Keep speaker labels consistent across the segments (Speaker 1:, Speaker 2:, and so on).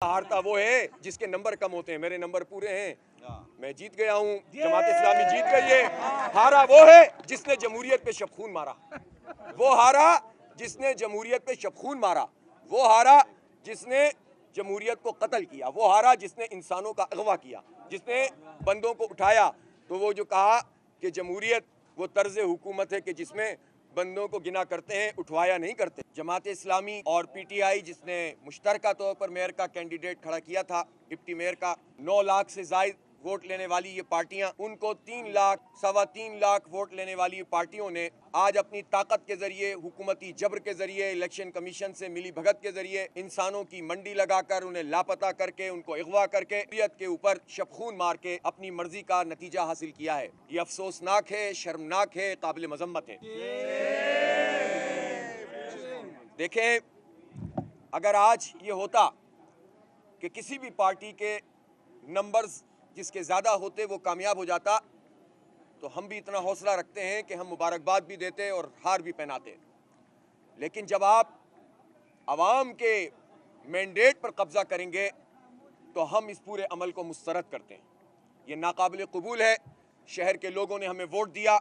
Speaker 1: हारता वो है जिसके नंबर कम होते हैं। मेरे नंबर पूरे हैं, मैं जीत गया हूँ, जमात इस्लामी जीत गई है। हारा वो है जिसने जमहूरियत पे शबखून मारा, वो हारा जिसने जमहूरियत पे शबखून मारा, वो हारा जिसने जमहूरियत को कत्ल किया, वो हारा जिसने इंसानों का अगवा किया, जिसने बंदों को उठाया। तो वो जो कहा कि जमहूरियत वो तर्ज हुकूमत है कि जिसमें बंदों को गिना करते हैं, उठवाया नहीं करते। जमात इस्लामी और पीटीआई जिसने मुश्तरका तौर पर मेयर का कैंडिडेट खड़ा किया था, डिप्टी मेयर का, 9 लाख से ज़ायद वोट लेने वाली ये पार्टियां, उनको 3 लाख, 3.25 लाख वोट लेने वाली पार्टियों ने आज अपनी ताकत के जरिए, हुकूमती जबर के जरिए, इलेक्शन कमीशन से मिली भगत के जरिए इंसानों की मंडी लगाकर, उन्हें लापता करके, उनको अगवा करके, शरीयत के ऊपर शबखून मार के अपनी मर्जी का नतीजा हासिल किया है। ये अफसोसनाक है, शर्मनाक है, काबिल मजम्मत है। देखें, अगर आज ये होता कि किसी भी पार्टी के नंबर्स जिसके ज़्यादा होते वो कामयाब हो जाता, तो हम भी इतना हौसला रखते हैं कि हम मुबारकबाद भी देते और हार भी पहनाते। लेकिन जब आप आवाम के मैंडेट पर कब्ज़ा करेंगे तो हम इस पूरे अमल को मुस्तरद करते हैं। ये नाकाबिल कबूल है। शहर के लोगों ने हमें वोट दिया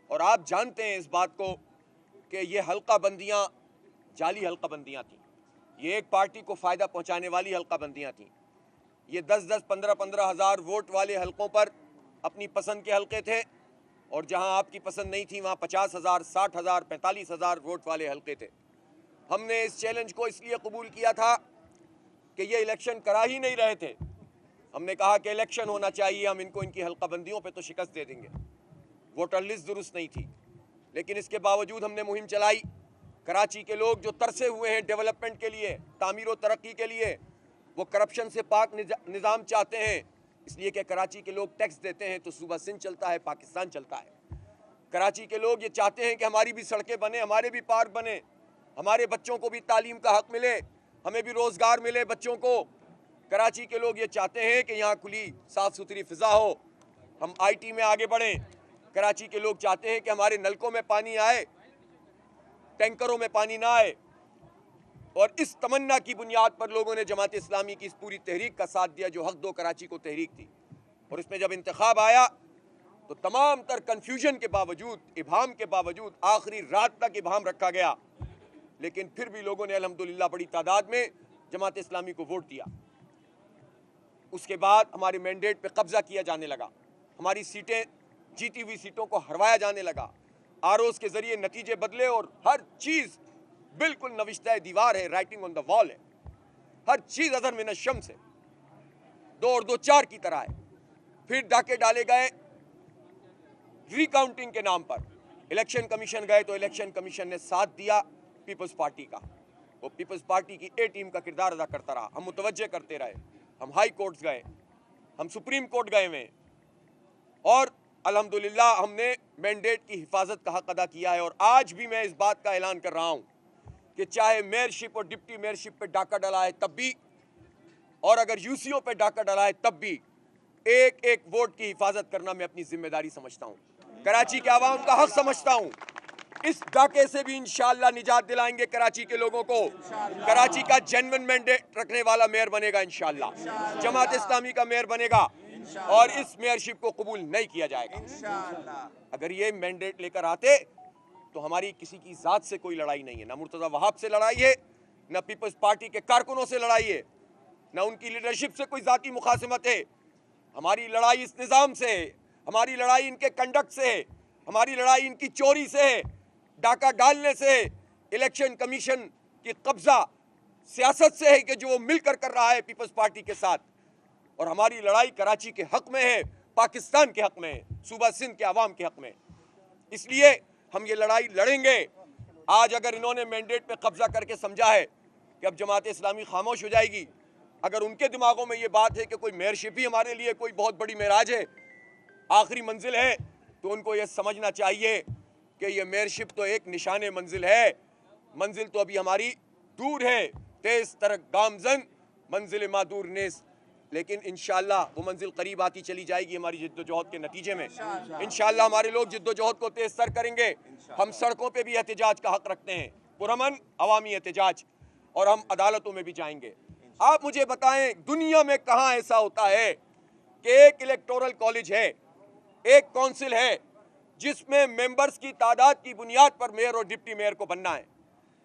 Speaker 1: और आप जानते हैं इस बात को कि ये हल्का बंदियाँ जाली हल्का बंदियाँ थीं, ये एक पार्टी को फ़ायदा पहुँचाने वाली हल्का बंदियाँ थीं। ये 10-10, 15-15 हज़ार वोट वाले हलकों पर अपनी पसंद के हलके थे, और जहां आपकी पसंद नहीं थी वहां 50,000, 60,000, 45,000 वोट वाले हलके थे। हमने इस चैलेंज को इसलिए कबूल किया था कि ये इलेक्शन करा ही नहीं रहे थे। हमने कहा कि इलेक्शन होना चाहिए, हम इनको इनकी हल्का बंदियों पर तो शिकस्त दे देंगे। वोटर लिस्ट दुरुस्त नहीं थी, लेकिन इसके बावजूद हमने मुहिम चलाई। कराची के लोग जो तरसे हुए हैं डेवलपमेंट के लिए, तामीर और तरक्की के लिए, वो करप्शन से पाक निज़ाम चाहते हैं, इसलिए कि कराची के लोग टैक्स देते हैं तो सूबा सिंध चलता है, पाकिस्तान चलता है। कराची के लोग ये चाहते हैं कि हमारी भी सड़कें बने, हमारे भी पार्क बने, हमारे बच्चों को भी तालीम का हक मिले, हमें भी रोज़गार मिले बच्चों को। कराची के लोग ये चाहते हैं कि यहाँ खुली साफ़ सुथरी फ़िज़ा हो, हम IT में आगे बढ़ें। कराची के लोग चाहते हैं कि हमारे नलकों में पानी आए, टैंकरों में पानी ना आए। और इस तमन्ना की बुनियाद पर लोगों ने जमात इस्लामी की इस पूरी तहरीक का साथ दिया, जो हक दो कराची को तहरीक थी। और इसमें जब इंतखाब आया तो तमाम तर कन्फ्यूजन के बावजूद, इबहाम के बावजूद, आखिरी रात तक इबहाम रखा गया, लेकिन फिर भी लोगों ने अल्हम्दुलिल्लाह बड़ी तादाद में जमात इस्लामी को वोट दिया। उसके बाद हमारे मैंडेट पे कब्जा किया जाने लगा, हमारी सीटें, जीती हुई सीटों को हरवाया जाने लगा, ROs के जरिए नतीजे बदले और हर चीज़ बिल्कुल नविश्ता दीवार है, राइटिंग ऑन द वॉल है। हर चीज अजर मिन शम्स है, 2 और 2 4 की तरह है। फिर डाके डाले गए रिकाउंटिंग के नाम पर। इलेक्शन कमीशन गए तो इलेक्शन कमीशन ने साथ दिया पीपल्स पार्टी का, वो पीपल्स पार्टी की A टीम का किरदार अदा करता रहा। हम मुतवज्जे करते रहे, हम हाई कोर्ट्स गए, हम सुप्रीम कोर्ट गए हुए, और अल्हम्दुलिल्लाह हमने मैंडेट की हिफाजत का हक अदा किया है। और आज भी मैं इस बात का ऐलान कर रहा हूँ कि चाहे मेयरशिप और डिप्टी मेयरशिप पे डाका डला है तब भी, और अगर UCO पे डाका डला है तब भी, एक एक वोट की हिफाजत करना मैं अपनी जिम्मेदारी समझता हूं, कराची के आवाम का हक समझता हूं। इस डाके से भी इंशाअल्लाह निजात दिलाएंगे कराची के लोगों को। कराची का जेन्युइन मैंडेट रखने वाला मेयर बनेगा इंशाअल्लाह, जमात इस्लामी का मेयर बनेगा, और इस मेयरशिप को कबूल नहीं किया जाएगा। अगर ये मैंडेट लेकर आते तो हमारी किसी की जात से कोई लड़ाई नहीं है, ना मुर्तज़ा वहाब से लड़ाई है, ना पीपल्स पार्टी के कारकुनों से लड़ाई है, ना उनकी लीडरशिप से कोई जाती मुखासिमत है। हमारी लड़ाई इस निज़ाम से है, हमारी लड़ाई इनके कंडक्ट से है, हमारी लड़ाई इनकी चोरी से है, डाका डालने से, इलेक्शन कमीशन की कब्जा सियासत से है कि जो वो मिलकर कर रहा है पीपल्स पार्टी के साथ। और हमारी लड़ाई कराची के हक में है, पाकिस्तान के हक में है, सूबा सिंध के अवाम के हक में। इसलिए हम ये लड़ाई लड़ेंगे। आज अगर इन्होंने मैंडेट पे कब्जा करके समझा है कि अब जमात इस्लामी खामोश हो जाएगी, अगर उनके दिमागों में ये बात है कि कोई मेयरशिप ही हमारे लिए कोई बहुत बड़ी मेराज है, आखिरी मंजिल है, तो उनको ये समझना चाहिए कि ये मेयरशिप तो एक निशाने मंजिल है, मंजिल तो अभी हमारी दूर है। तेज तरक गामजन मंजिल मादूर नेस, लेकिन इंशाअल्लाह वो मंजिल करीब आती चली जाएगी हमारी जिद्दोजहद के नतीजे में। इंशाअल्लाह हमारे लोग जिद्दोजहद को तेज सर करेंगे। हम सड़कों पे भी एहतजाज का हक रखते हैं, पुरअमन अवामी एहतजाज, और हम अदालतों में भी जाएंगे। आप मुझे बताएं दुनिया में कहां ऐसा होता है कि एक इलेक्टोरल कॉलेज है, एक काउंसिल है, जिसमें मेंबर्स की तादाद की बुनियाद पर मेयर और डिप्टी मेयर को बनना है।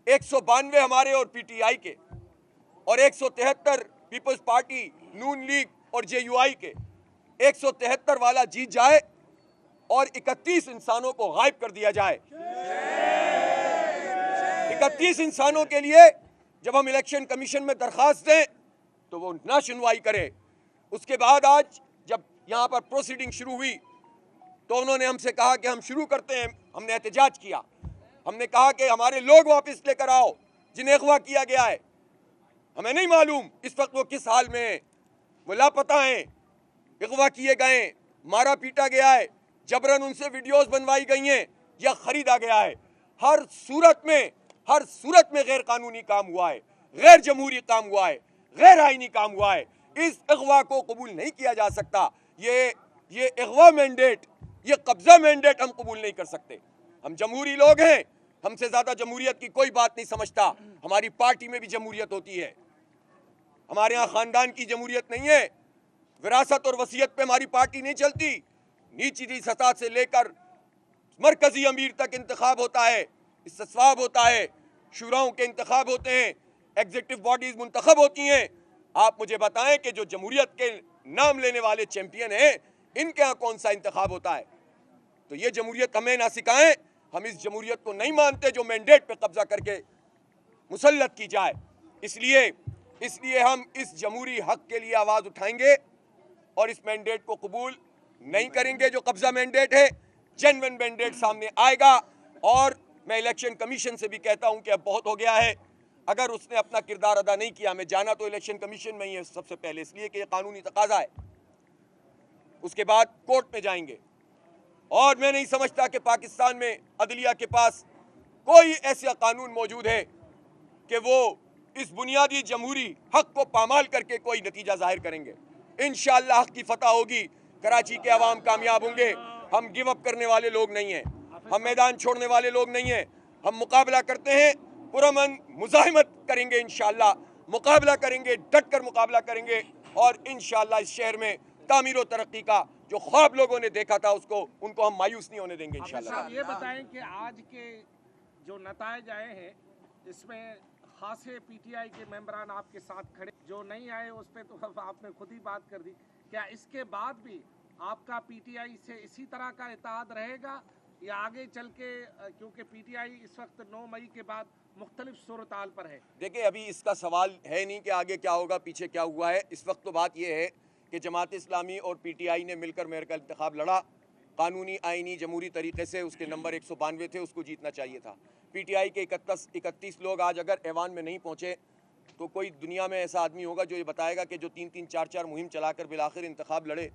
Speaker 1: 192 हमारे और पीटीआई के और 173 पीपल्स पार्टी, नून लीग और जेयूआई के 173 वाला जीत जाए और 31 इंसानों को गायब कर दिया जाए। 31 इंसानों के लिए जब हम इलेक्शन कमीशन में दरखास्त दें तो वो ना सुनवाई करे। उसके बाद आज जब यहां पर प्रोसीडिंग शुरू हुई तो उन्होंने हमसे कहा कि हम शुरू करते हैं। हमने एहतजाज किया, हमने कहा कि हमारे लोग वापस लेकर आओ जिन्हें अगवा किया गया है। हमें नहीं मालूम इस वक्त वो किस हाल में है, वो लापता हैं, अगवा किए गए, मारा पीटा गया है, जबरन उनसे वीडियोस बनवाई गई हैं या खरीदा गया है। हर सूरत में गैर कानूनी काम हुआ है, गैर जमहूरी काम हुआ है, गैर आईनी काम हुआ है। इस अगवा को कबूल नहीं किया जा सकता। ये अगवा मैंडेट, ये कब्जा मैंडेट हम कबूल नहीं कर सकते। हम जमहूरी लोग हैं, हमसे ज्यादा जमहूरियत की कोई बात नहीं समझता। हमारी पार्टी में भी जमहूरियत होती है, हमारे यहाँ खानदान की जमहूरियत नहीं है। विरासत और वसीयत पे हमारी पार्टी नहीं चलती। नीची सतह से लेकर मरकजी अमीर तक इंतखाब होता है, इस्तिस्वाब होता है, शुराओं के इंतखाब होते हैं, एग्जीक्यूटिव बॉडीज मुंतखब होती हैं। आप मुझे बताएं कि जो जमहूरियत के नाम लेने वाले चैंपियन हैं, इनके यहाँ कौन सा इंतखाब होता है? तो ये जमहूरियत हमें ना सिखाएं। हम इस जमहूरियत को नहीं मानते जो मैंडेट पे कब्जा करके मुसल्लत की जाए। इसलिए हम इस जमहूरी हक के लिए आवाज उठाएंगे और इस मैंडेट को कबूल नहीं करेंगे जो कब्जा मैंडेट है। जेन्युइन मैंडेट सामने आएगा और मैं इलेक्शन कमीशन से भी कहता हूं कि अब बहुत हो गया है। अगर उसने अपना किरदार अदा नहीं किया, हमें जाना तो इलेक्शन कमीशन में ही है सबसे पहले, इसलिए कि ये कानूनी तकाजा है। उसके बाद कोर्ट में जाएंगे। और मैं नहीं समझता कि पाकिस्तान में अदलिया के पास कोई ऐसा कानून मौजूद है कि वो इस बुनियादी जमहूरी हक को पामाल करके कोई नतीजा जाहिर करेंगे। इंशाअल्लाह हक की फतह होगी, कराची के अवाम कामयाब होंगे। हम गिव अप करने वाले लोग नहीं हैं, हम मैदान छोड़ने वाले लोग नहीं हैं। हम मुकाबला करते हैं, पुरअमन मुजाहिमत करेंगे, इंशाअल्लाह मुकाबला करेंगे, डट कर मुकाबला करेंगे और इंशाअल्लाह इस शहर में तामीर और तरक्की का जो ख्वाब लोगों ने देखा था उनको हम मायूस नहीं होने देंगे इंशाअल्लाह।
Speaker 2: ये बताएं कि आज के जो नतायज आए हैं इसमें खासे पीटीआई के मेंबरान आपके साथ खड़े, जो नहीं आए उस पर तो आपने खुद ही बात कर दी। क्या इसके बाद भी आपका पीटीआई से इसी तरह का इत्तेहाद रहेगा या आगे चल के, क्योंकि पीटीआई इस वक्त 9 मई के बाद मुख्तलिफ सूरत-हाल पर है?
Speaker 1: देखिए, अभी इसका सवाल है नहीं कि आगे क्या होगा, पीछे क्या हुआ है। इस वक्त तो बात यह है कि जमात इस्लामी और पीटीआई ने मिलकर मेयर का इंतखाब लड़ा, कानूनी आईनी जमहूरी तरीके से। उसके नंबर 192 थे, उसको जीतना चाहिए था। पीटीआई के 31 लोग आज अगर ऐवान में नहीं पहुंचे तो कोई दुनिया में ऐसा आदमी होगा जो ये बताएगा कि जो 3-3, 4-4 मुहिम चलाकर बिलाखिर इंतखाब लड़े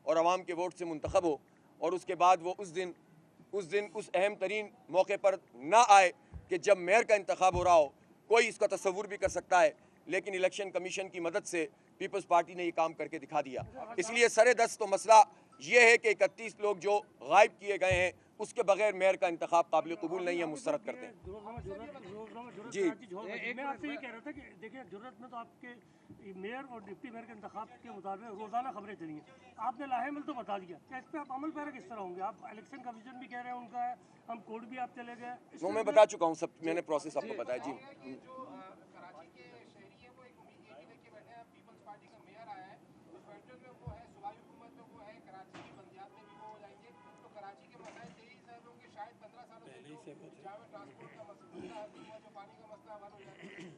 Speaker 1: और अवाम के वोट से मुंतखब हो और उसके बाद वो उस दिन उस अहम तरीन मौके पर ना आए कि जब मेयर का इंतखाब हो रहा हो। कोई इसका तस्वुर भी कर सकता है, लेकिन इलेक्शन कमीशन की मदद से पीपल्स पार्टी ने ये काम करके दिखा दिया। इसलिए सरेदस्त तो मसला ये है कि 31 लोग जो गायब किए गए हैं उसके बगैर मेयर का इंतखाब काबिल कबूल नहीं है, मुस्तरद करते हैं। जी,
Speaker 3: मैं आपसे ये कह रहा था कि देखिए, जरूरत में तो आपके मेयर और डिप्टी मेयर के इंतखाब के मुताबिक रोजाना खबरें चली हैं। आपने लाहेमिल तो बता दिया, क्या इस पर आप अमल पैरा किस तरह होंगे? आप इलेक्शन कमीशन भी कह रहे हैं उनका है, हम कोर्ट भी आप चले गए।
Speaker 1: वो मैं बता चुका हूँ, सब मैंने प्रोसेस आपको बताया। जी,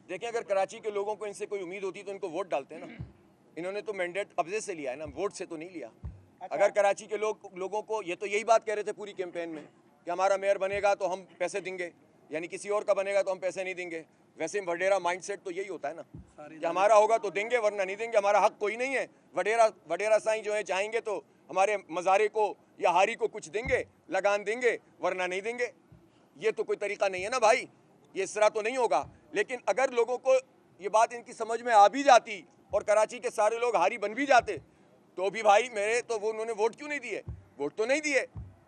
Speaker 1: देखिए, अगर कराची के लोगों को इनसे कोई उम्मीद होती तो इनको वोट डालते हैं ना। इन्होंने तो मैंडेट कब्जे से लिया है ना, वोट से तो नहीं लिया। अगर कराची के लोगों को ये तो यही बात कह रहे थे पूरी कैंपेन में कि हमारा मेयर बनेगा तो हम पैसे देंगे, यानी किसी और का बनेगा तो हम पैसे नहीं देंगे। वैसे वडेरा माइंडसेट तो यही होता है ना कि हमारा होगा तो देंगे वरना नहीं देंगे, हमारा हक कोई नहीं है। वडेरा साईं जो है चाहेंगे तो हमारे मज़ारे को या हारी को कुछ देंगे, लगान देंगे, वरना नहीं देंगे। ये तो कोई तरीका नहीं है ना भाई, ये इस तरह तो नहीं होगा। लेकिन अगर लोगों को ये बात इनकी समझ में आ भी जाती और कराची के सारे लोग हारी बन भी जाते तो भी भाई मेरे तो वो उन्होंने वोट क्यों नहीं दिए? वोट तो नहीं दिए,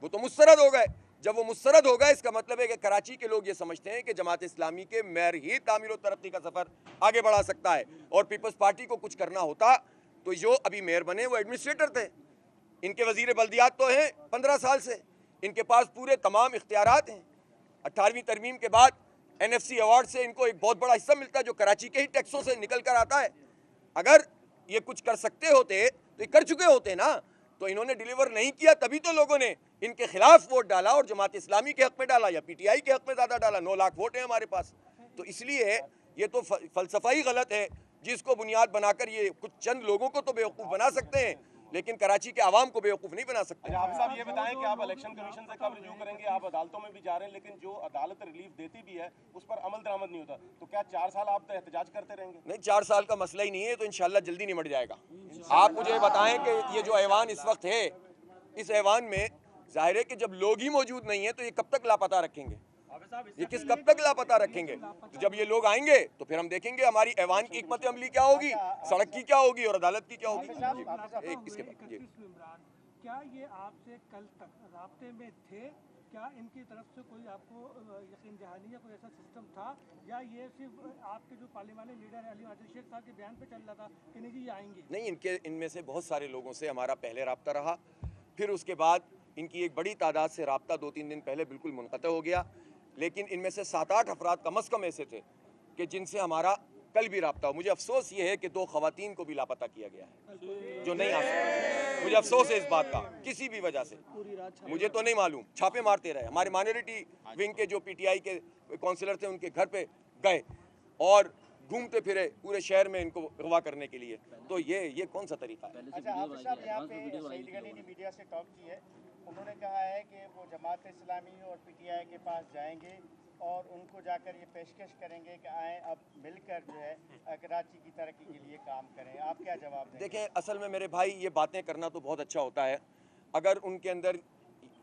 Speaker 1: वो तो मुस्तरद हो गए। जब वो मुस्तरद होगा इसका मतलब है कि कराची के लोग ये समझते हैं कि जमात इस्लामी के मेयर ही तामीर और तरक्की का सफ़र आगे बढ़ा सकता है, और पीपल्स पार्टी को कुछ करना होता तो जो अभी मेयर बने वो एडमिनिस्ट्रेटर थे, इनके वजीर बल्दियात तो हैं 15 साल से, इनके पास पूरे तमाम इख्तियारात हैं। 18वीं तरमीम के बाद NFC अवार्ड से इनको एक बहुत बड़ा हिस्सा मिलता है जो कराची के ही टैक्सों से निकल कर आता है। अगर ये कुछ कर सकते होते तो ये कर चुके होते ना, तो इन्होंने डिलीवर नहीं किया, तभी तो लोगों ने इनके खिलाफ वोट डाला और जमात इस्लामी के हक में डाला या PTI के हक में ज़्यादा डाला। 9 लाख वोट हैं हमारे पास। तो इसलिए ये तो फलसफा ही गलत है जिसको बुनियाद बनाकर ये कुछ चंद लोगों को तो बेवकूफ़ बना सकते हैं, लेकिन कराची के आवाम को बेवकूफ़ नहीं बना सकते।
Speaker 4: आप साहब ये बताएं कि आप इलेक्शन कमीशन से कब रिव्यू करेंगे? आप अदालतों में भी जा रहे हैं, लेकिन जो अदालत रिलीफ देती भी है उस पर अमल दरामद नहीं होता, तो क्या 4 साल आप तो एहतजाज करते रहेंगे?
Speaker 1: नहीं, 4 साल का मसला ही नहीं है, तो इंशाल्लाह जल्दी निमट जाएगा। आप मुझे बताएं कि ये जो ऐवान इस वक्त है, इस ऐवान में जाहिर है कि जब लोग ही मौजूद नहीं है तो ये कब तक लापता रखेंगे, ये कब तक लापता रखेंगे? तो जब ये लोग आएंगे तो फिर हम देखेंगे हमारी ऐवान की हिकमत अमली क्या होगी, सड़क की क्या होगी और अदालत की क्या होगी। इसके बाद
Speaker 3: क्या ये आपसे कल तक राब्ते में थे? क्या इनकी तरफ से कोई आपको यकीन दहानी या कोई ऐसा सिस्टम था, या ये सिर्फ आपके जो पार्लिमानी लीडर अली आदिल शेख साहब के बयान पे चल रहा था कि नहीं जी ये आएंगे?
Speaker 1: नहीं, इनमें से बहुत सारे लोगों से हमारा पहले रब्ता रहा, फिर उसके बाद इनकी एक बड़ी तादाद से रब्ता 2-3 दिन पहले बिल्कुल मुनक़ता हो गया, लेकिन इनमें से 7-8 अफराद कम अज़ कम ऐसे थे कि जिनसे हमारा कल भी रब्ता हो। मुझे अफसोस ये है कि 2 ख़वातीन को भी लापता किया गया है जो नहीं आ सकती। मुझे अफसोस है इस बात का, किसी भी वजह से, मुझे तो नहीं मालूम, छापे मारते रहे। हमारे माइनॉरिटी विंग के जो PTI के काउंसिलर थे उनके घर पे गए और घूमते फिरे पूरे शहर में इनको अगवा करने के लिए। तो ये कौन सा तरीका है?
Speaker 5: अच्छा, हाफिज साहब यहाँ पे सईद गनी ने मीडिया से टॉक की है, उन्होंने कहा है कि वो जमात इस्लामी और PTI के पास जाएंगे और उनको जाकर ये पेशकश करेंगे कि आएँ अब मिलकर जो है कराची की तरक्की के लिए काम करें। आप क्या जवाब देंगे?
Speaker 1: देखें, असल में मेरे भाई ये बातें करना तो बहुत अच्छा होता है, अगर उनके अंदर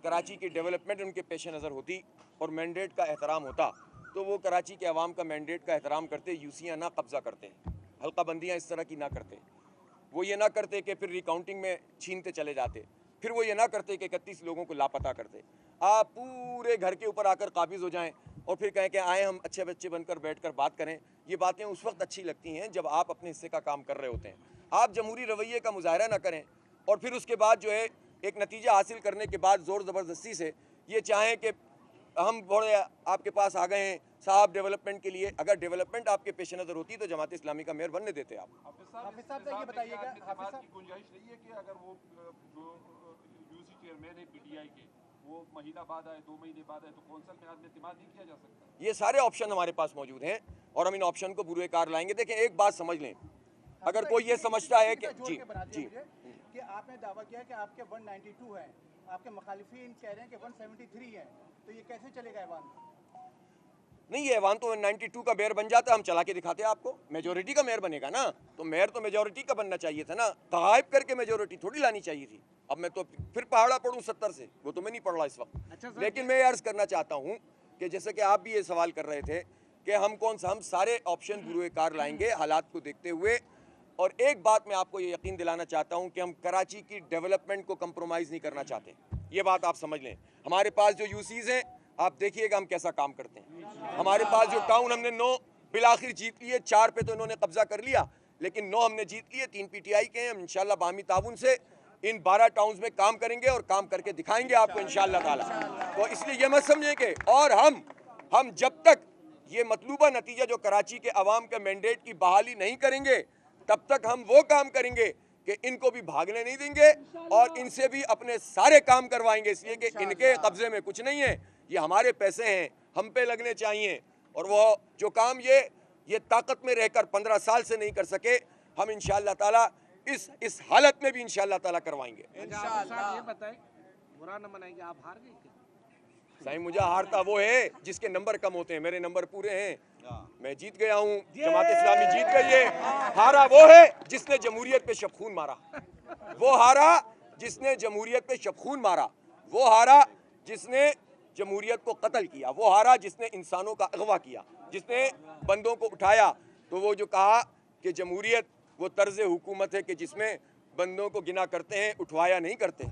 Speaker 1: कराची की डेवलपमेंट उनके पेश नज़र होती और मैंडेट का एहतराम होता तो वो कराची के अवाम का मैंडेट का एहतराम करते, यूसियाँ ना कब्ज़ा करते, हल्का बंदियाँ इस तरह की ना करते, वो ये ना करते कि फिर रिकाउंटिंग में छीनते चले जाते, फिर वो ये ना करते कि 31 लोगों को लापता करते। आप पूरे घर के ऊपर आकर काबिज़ हो जाएं और फिर कहें कि आए हम अच्छे बच्चे बनकर बैठकर बात करें। ये बातें उस वक्त अच्छी लगती हैं जब आप अपने हिस्से का काम कर रहे होते हैं। आप जमहूरी रवैये का मुजाहरा ना करें और फिर उसके बाद जो है एक नतीजा हासिल करने के बाद ज़ोर ज़बरदस्ती से ये चाहें कि हम बड़े आपके पास आ गए हैं साहब डेवलपमेंट के लिए। अगर डेवलपमेंट आपके पेश नज़र होती तो जमात इस्लामी का मेयर बनने देते आप।
Speaker 5: हाफिज साहब से ये बताइएगा, हाफिज साहब
Speaker 4: गुंजाइश नहीं है कि अगर वो जो यूसी चेयरमैन है PTI के वो महीना बाद आए, 2 महीने बाद आए, तो कौंसिल में आदमी एतमाद नहीं किया जा सकता?
Speaker 1: ये सारे ऑप्शन हमारे पास मौजूद हैं और हम इन ऑप्शन को बुरे कार लाएंगे। देखें, एक बात समझ लें, अगर कोई ये समझता है कि जी
Speaker 5: कि आपने दावा किया कि आपके 192 हैं, आपके मुखालिफिन कह रहे हैं कि 173 हैं, तो ये कैसे चलेगा ऐवान?
Speaker 1: नहीं, ये ऐवान तो 92 का मेयर बन जाता, हम चला के दिखाते आपको। मेजोरिटी का मेयर बनेगा ना, तो मेयर तो मेजोरिटी का बनना चाहिए था ना, तगायब करके मेजोरिटी थोड़ी लानी चाहिए थी। अब मैं तो फिर पहाड़ा पढ़ूँ 70 से, वो तो मैं नहीं पढ़ रहा इस वक्त। लेकिन मैं अर्ज़ करना चाहता हूँ कि जैसे कि आप भी ये सवाल कर रहे थे कि हम सारे ऑप्शन बुरे कार लाएंगे हालात को देखते हुए। और एक बात मैं आपको ये यकीन दिलाना चाहता हूँ कि हम कराची की डेवलपमेंट को कंप्रोमाइज़ नहीं करना चाहते, ये बात आप समझ लें। हमारे पास जो यूसीज़ हैं आप देखिएगा हम कैसा काम करते हैं। हमारे पास जो टाउन हमने 9 बिलाखिर जीत लिए, 4 पे तो इन्होंने कब्जा कर लिया, लेकिन 9 हमने जीत लिए, 3 PTI के हैं। हम इंशाल्लाह बाहमी ताउन से इन 12 टाउन्स में काम करेंगे और काम करके दिखाएंगे आपको इंशाल्लाह ताला। तो इसलिए ये मत समझें कि और हम जब तक ये मतलूबा नतीजा जो कराची के अवाम के मैंडेट की बहाली नहीं करेंगे तब तक हम वो काम करेंगे कि इनको भी भागने नहीं देंगे और इनसे भी अपने सारे काम करवाएंगे, इसलिए कि इनके कब्जे में कुछ नहीं है, ये हमारे पैसे हैं, हम पे लगने चाहिए। और वो जो काम ये ताकत में रहकर 15 साल से नहीं कर सके, हम इंशाअल्लाह ताला इस हालत में भी इंशाअल्लाह ताला करवाएंगे।
Speaker 2: इंशाअल्लाह। ये बताएं, बुरा न मनाएंगे, आप हार गए क्या?
Speaker 1: साईं, मुझे हारता वो है जिसके नंबर कम होते हैं, मेरे नंबर पूरे हैं, मैं जीत गया हूँ, जमात इस्लामी जीत गई है। हारा वो है जिसने जमहूरियत पे शब खून मारा, वो हारा जिसने जमहूरियत पे शब खून मारा, वो हारा जिसने जमहूरियत को कत्ल किया, वो हारा जिसने इंसानों का अगवा किया, जिसने बंदों को उठाया। तो वो जो कहा कि जमहूरियत वो तर्ज हुकूमत है कि जिसमें बंदों को गिना करते हैं, उठवाया नहीं करते।